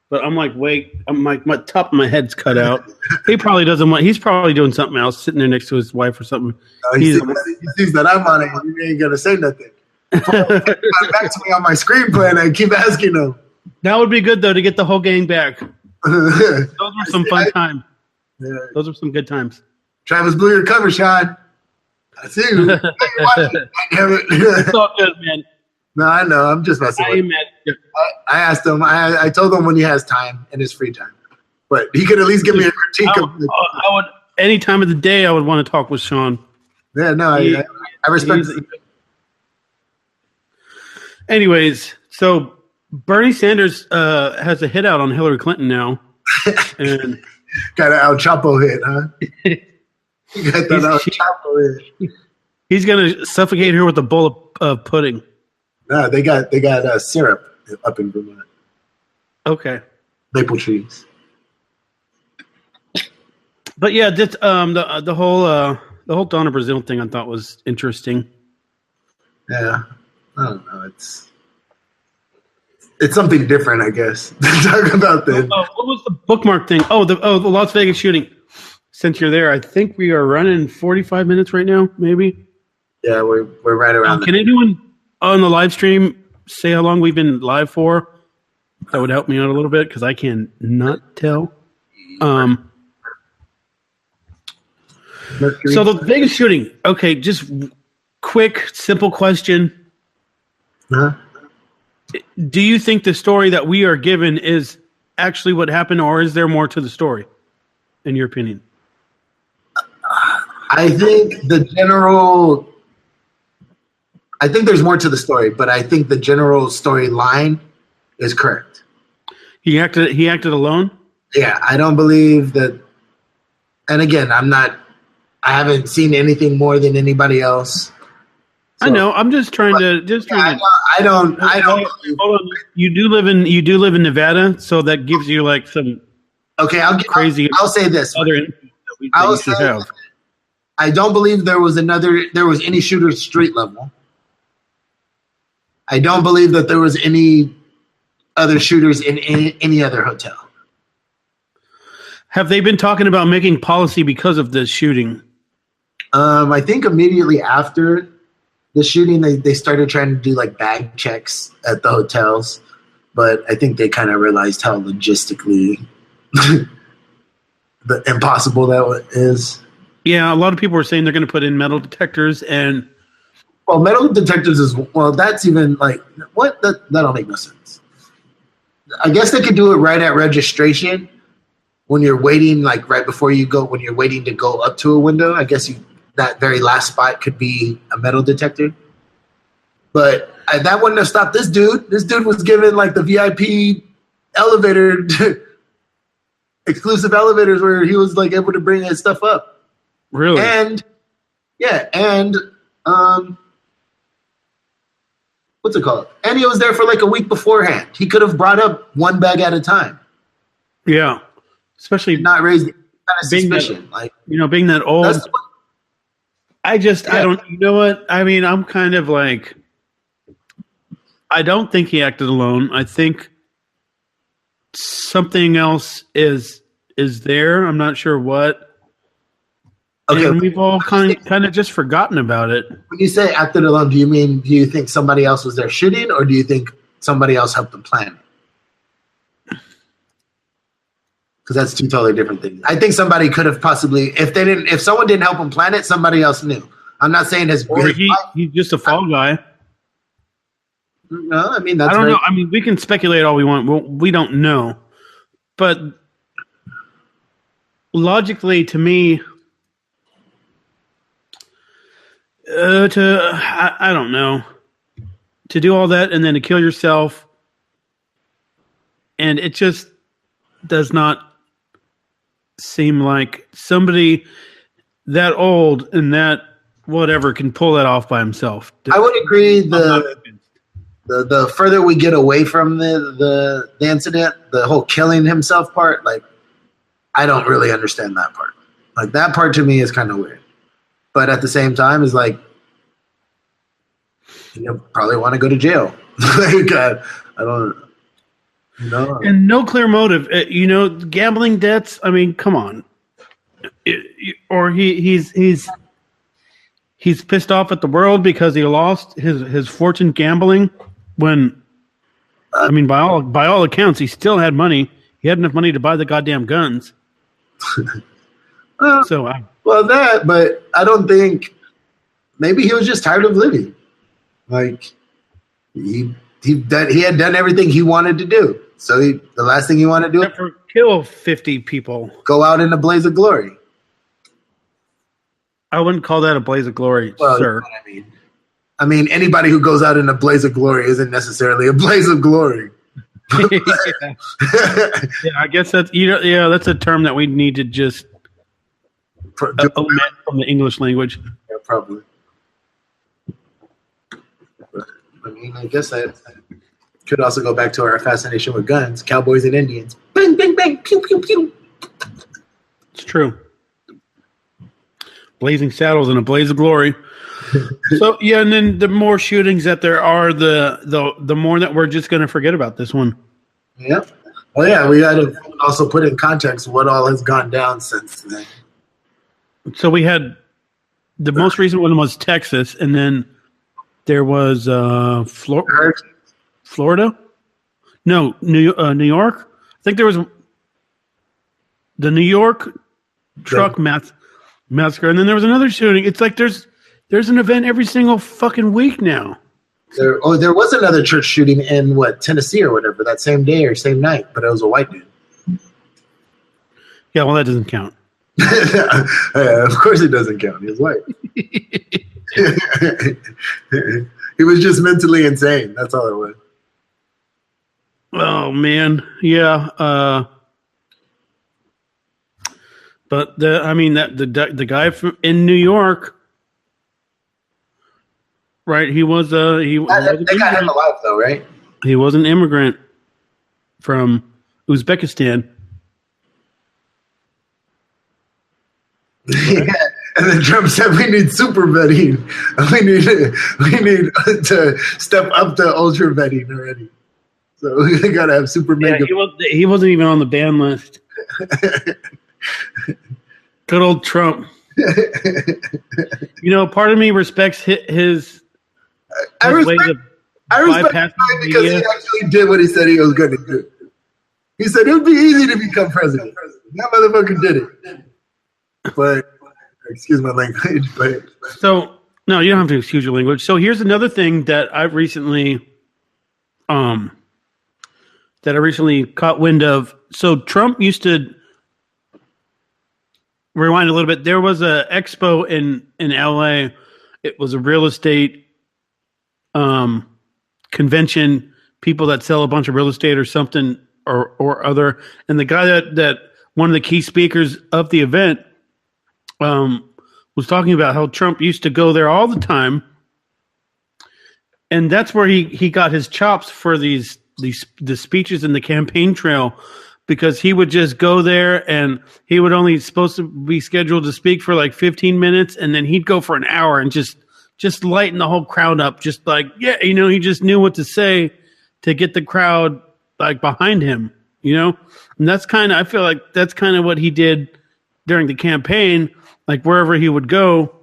But I'm like, wait, my top of my head's cut out. He probably doesn't want. He's probably doing something else, sitting there next to his wife or something. He sees that I'm on it, and you ain't gonna say nothing. Back to me on my screenplay, and I keep asking him. That would be good though to get the whole gang back. Those were some fun times. Yeah. Those were some good times. Travis blew your cover, Sean. I see you. Damn it. It's all good, man. No, I know. I'm just messing with him. I asked him. I told him when he has time in his free time, but he could at least give me a critique. I would any time of the day. I would want to talk with Sean. Yeah, no, I respect. Anyways, so Bernie Sanders has a hit out on Hillary Clinton now, and got an El Chapo hit, huh? You got that El Chapo hit. He's gonna suffocate her with a bowl of pudding. No, they got syrup up in Vermont. Okay. Maple trees. But yeah, this, the whole Donna Brazil thing I thought was interesting. Yeah, I don't know. It's something different, I guess. Talk about that. What was the bookmark thing? The Las Vegas shooting. Since you're there, I think we are running 45 minutes right now, maybe. Yeah, we're right around. Can anyone on the live stream say how long we've been live for? That would help me out a little bit because I can not tell. Mercury. So the Vegas shooting. Okay, just quick, simple question. Huh? Do you think the story that we are given is actually what happened, or is there more to the story, in your opinion? I think there's more to the story, but I think the general storyline is correct. He acted alone? Yeah, I don't believe that. And again, I haven't seen anything more than anybody else. So, I know. I'm just trying to. I don't. Hold on. You do live in Nevada, so that gives you like some. Okay, I'll say this. Have. I don't believe there was any shooter street level. I don't believe that there was any other shooters in any other hotel. Have they been talking about making policy because of this shooting? I think immediately after the shooting, they started trying to do like bag checks at the hotels, but I think they kind of realized how logistically impossible that is. Yeah, a lot of people were saying they're going to put in metal detectors and. Well, metal detectors that's even like what that don't make no sense. I guess they could do it right at registration when you're waiting, like right before you go, when you're waiting to go up to a window. I guess that very last spot could be a metal detector. But that wouldn't have stopped this dude. This dude was given like the VIP elevator, exclusive elevators where he was like able to bring his stuff up. Really? And what's it called? And he was there for like a week beforehand. He could have brought up one bag at a time. Yeah. Especially not raise kind of suspicion. Being that old. I don't, you know what? I mean, I'm kind of like, I don't think he acted alone. I think something else is there. I'm not sure what. Okay. And we've all kind of just forgotten about it. When you say acted alone, do you think somebody else was there shooting, or do you think somebody else helped them plan it? Because that's two totally different things. I think somebody could have possibly, if someone didn't help him plan it, somebody else knew. I'm not saying he's just a fall guy. No, I mean that's. I don't know. I mean, we can speculate all we want. We don't know, but logically, to me, I don't know, to do all that and then to kill yourself, and it just does not seem like somebody that old and that whatever can pull that off by himself. I would agree. The further we get away from the incident, the whole killing himself part, like I don't really understand that part. Like that part to me is kind of weird. But at the same time, is like you probably want to go to jail. Like I don't know. And no clear motive. Gambling debts. I mean, come on. Or he's pissed off at the world because he lost his fortune gambling. When I mean, by all accounts, he still had money. He had enough money to buy the goddamn guns. But I don't think. Maybe he was just tired of living. Like he had done everything he wanted to do. So the last thing he wanted to do, kill 50 people, go out in a blaze of glory. I wouldn't call that a blaze of glory, sir. You know what I mean, anybody who goes out in a blaze of glory isn't necessarily a blaze of glory. Yeah, I guess that's that's a term that we need to just omit from the English language. Yeah, probably. But, I mean, I guess that could also go back to our fascination with guns, cowboys and Indians. Bang, bang, bang, pew, pew, pew. It's true. Blazing saddles and a blaze of glory. So yeah, and then the more shootings that there are, the more that we're just going to forget about this one. Yep. Well, yeah, we got to also put in context what all has gone down since then. So we had the most recent one was Texas, and then there was Florida. No, New York. I think there was the New York truck massacre, and then there was another shooting. It's like there's an event every single fucking week now. There was another church shooting in Tennessee or whatever that same day or same night, but it was a white dude. Yeah, well, that doesn't count. Of course, it doesn't count. He was white. He was just mentally insane. That's all it was. Oh man, yeah. But the guy in New York. Right, they got him alive though, right? He was an immigrant from Uzbekistan. Yeah, and then Trump said we need super vetting. We need to step up the ultra vetting already. So we gotta have super mega. He wasn't even on the ban list. Good old Trump. Part of me respects his I respect him because he actually did what he said he was going to do. He said it would be easy to become president. That motherfucker did it. But excuse my language. But so no, you don't have to excuse your language. So here's another thing that I recently caught wind of. So Trump used to rewind a little bit. There was a expo in LA. It was a real estate convention, people that sell a bunch of real estate or something or other. And the guy that one of the key speakers of the event was talking about how Trump used to go there all the time. And that's where he got his chops for the speeches in the campaign trail, because he would just go there and he would only supposed to be scheduled to speak for like 15 minutes. And then he'd go for an hour and just lighten the whole crowd up. Just like, he just knew what to say to get the crowd like behind him, and I feel like that's kind of what he did during the campaign. Like wherever he would go,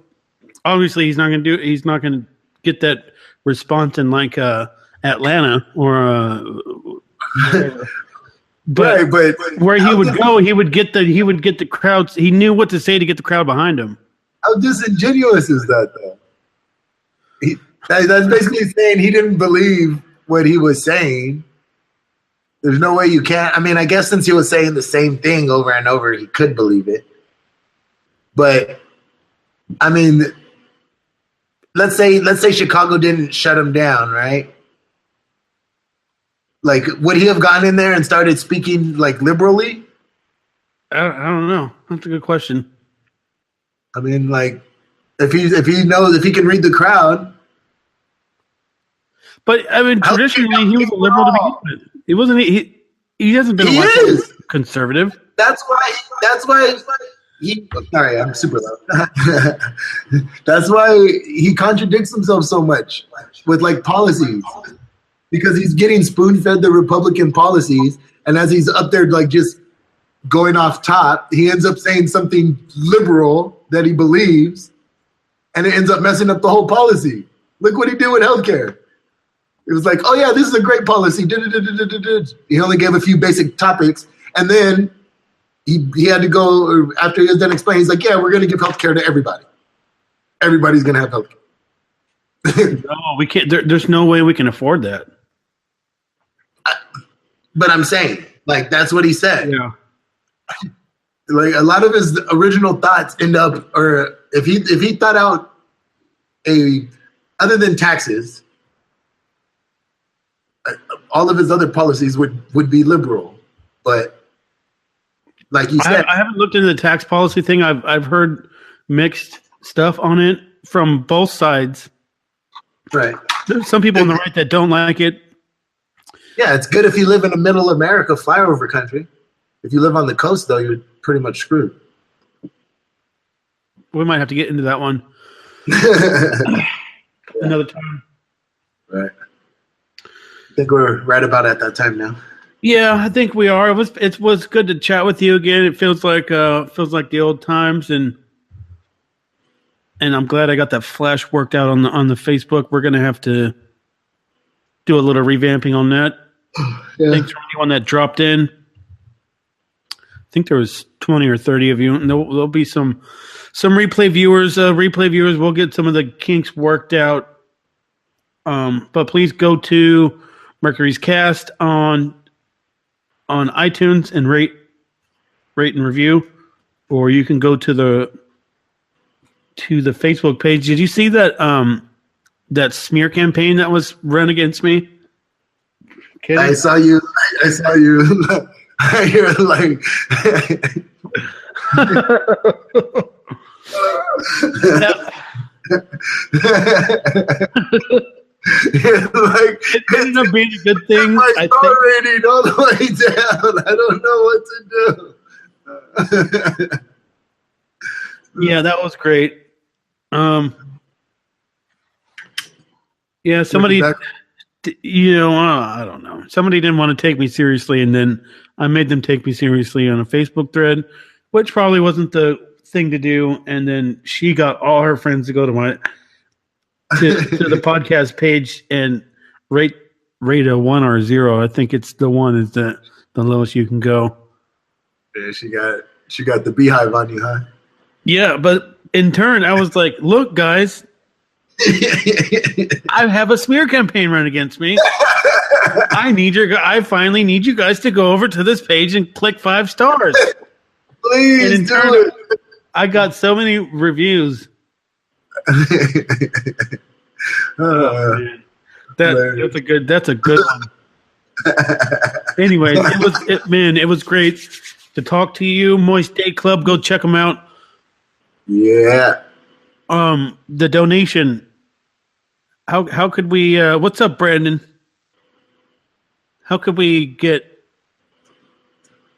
obviously he's not going to get that response in like Atlanta or but where he would go, he would get the crowds. He knew what to say to get the crowd behind him. How disingenuous is that, though? That's basically saying he didn't believe what he was saying. There's no way you can't. I mean, I guess since he was saying the same thing over and over, he could believe it. But I mean, let's say Chicago didn't shut him down, right? Like, would he have gone in there and started speaking like liberally? I don't know. That's a good question. I mean, like, if he can read the crowd. But I mean, traditionally he was a liberal to begin with. He wasn't. He hasn't been a conservative. That's why. Sorry, I'm super loud. That's why he contradicts himself so much with like policies, because he's getting spoon-fed the Republican policies, and as he's up there like just going off top, he ends up saying something liberal that he believes, and it ends up messing up the whole policy. Look what he did with healthcare. It was like, oh yeah, this is a great policy. He only gave a few basic topics, and then he had to go after he was done explaining. He's like, yeah, we're going to give healthcare to everybody. Everybody's going to have healthcare. No, we can't. There's no way we can afford that. But I'm saying, like, that's what he said. Yeah. Like a lot of his original thoughts end up, or if he thought out other than taxes, all of his other policies would be liberal. But like you said, I haven't looked into the tax policy thing. I've heard mixed stuff on it from both sides. Right. There's some people on the right that don't like it. Yeah, it's good if you live in a middle America flyover country. If you live on the coast, though, you're pretty much screwed. We might have to get into that one another time. Right. I think we're right about at that time now. Yeah, I think we are. It was good to chat with you again. It feels like the old times, and I'm glad I got that flash worked out on the Facebook. We're gonna have to do a little revamping on that. Yeah. Thanks for anyone that dropped in. I think there was 20 or 30 of you, and there'll be some replay viewers. We'll get some of the kinks worked out. But please go to Mercury's Cast on iTunes and rate and review, or you can go to the Facebook page. Did you see that that smear campaign that was run against me? Kidding? I saw you. You're like, it ended up being a good thing. My star rating all the way down. I don't know what to do. Yeah, that was great. Yeah, somebody I don't know. Somebody didn't want to take me seriously, and then I made them take me seriously on a Facebook thread, which probably wasn't the thing to do. And then she got all her friends to go to the podcast page and rate a 1 or a 0. I think it's the 1 is the lowest you can go. Yeah, she got the beehive on you, huh? Yeah, but in turn, I was like, look, guys, I have a smear campaign run against me. I finally need you guys to go over to this page and click 5 stars. Please, and in turn, I got so many reviews. That's a good one. Anyways, it was great to talk to you. Moist Day Club, go check them out. Yeah. The donation. How could we? What's up, Brandon? How could we get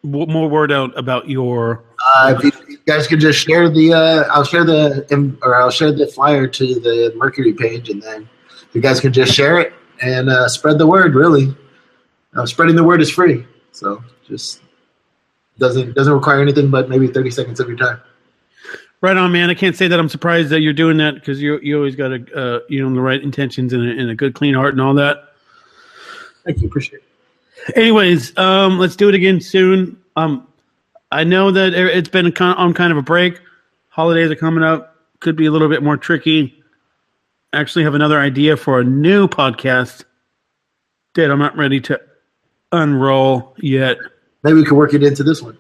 more word out about your? If you guys could just share I'll share the flyer to the Mercury page, and then you guys can just share it and spread the word. Really, spreading the word is free, so just doesn't require anything but maybe 30 seconds of your time. Right on, man. I can't say that I'm surprised that you're doing that because you always got the right intentions and a good, clean heart and all that. Thank you. Appreciate it. Anyways, let's do it again soon. I know that it's been on kind of a break. Holidays are coming up. Could be a little bit more tricky. I actually have another idea for a new podcast that I'm not ready to unroll yet. Maybe we could work it into this one.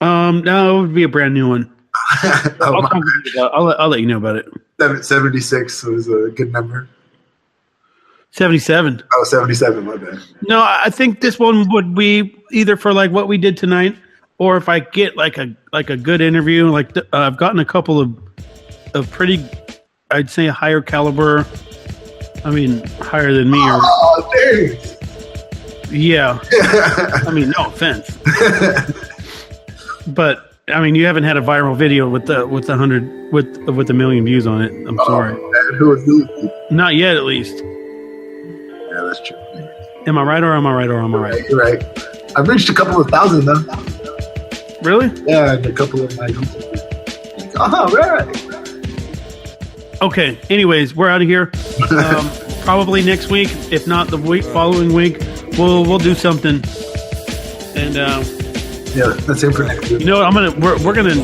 No, it would be a brand new one. I'll let you know about it. 76 was a good number. 77. Oh, 77, my bad. No, I think this one would be either for like what we did tonight, or if I get like a good interview. Like I've gotten a couple of pretty, I'd say, higher caliber. I mean, higher than me. Oh, dang. Yeah. I mean, no offense. But I mean, you haven't had a viral video with the 100 with a million views on it. I'm sorry. Man, who are you? Not yet, at least. Yeah, that's true. Am I right or am I right? You're right. I've reached a couple of thousand though. Really? Yeah, and a couple of my YouTube. Right. Okay. Anyways, we're out of here. Probably next week, if not the following week, we'll do something. And yeah, that's it for next week. You know what? We're gonna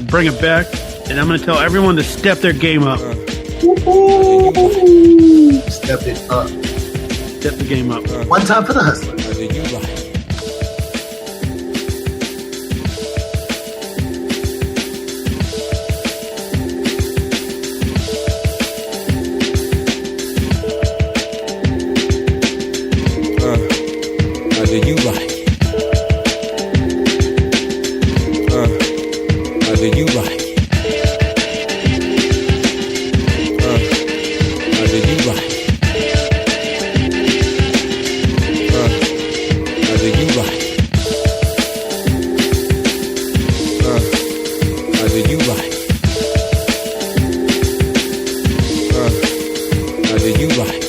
bring it back, and I'm gonna tell everyone to step their game up. Step it up. Step the game up. One time for the hustler. You right.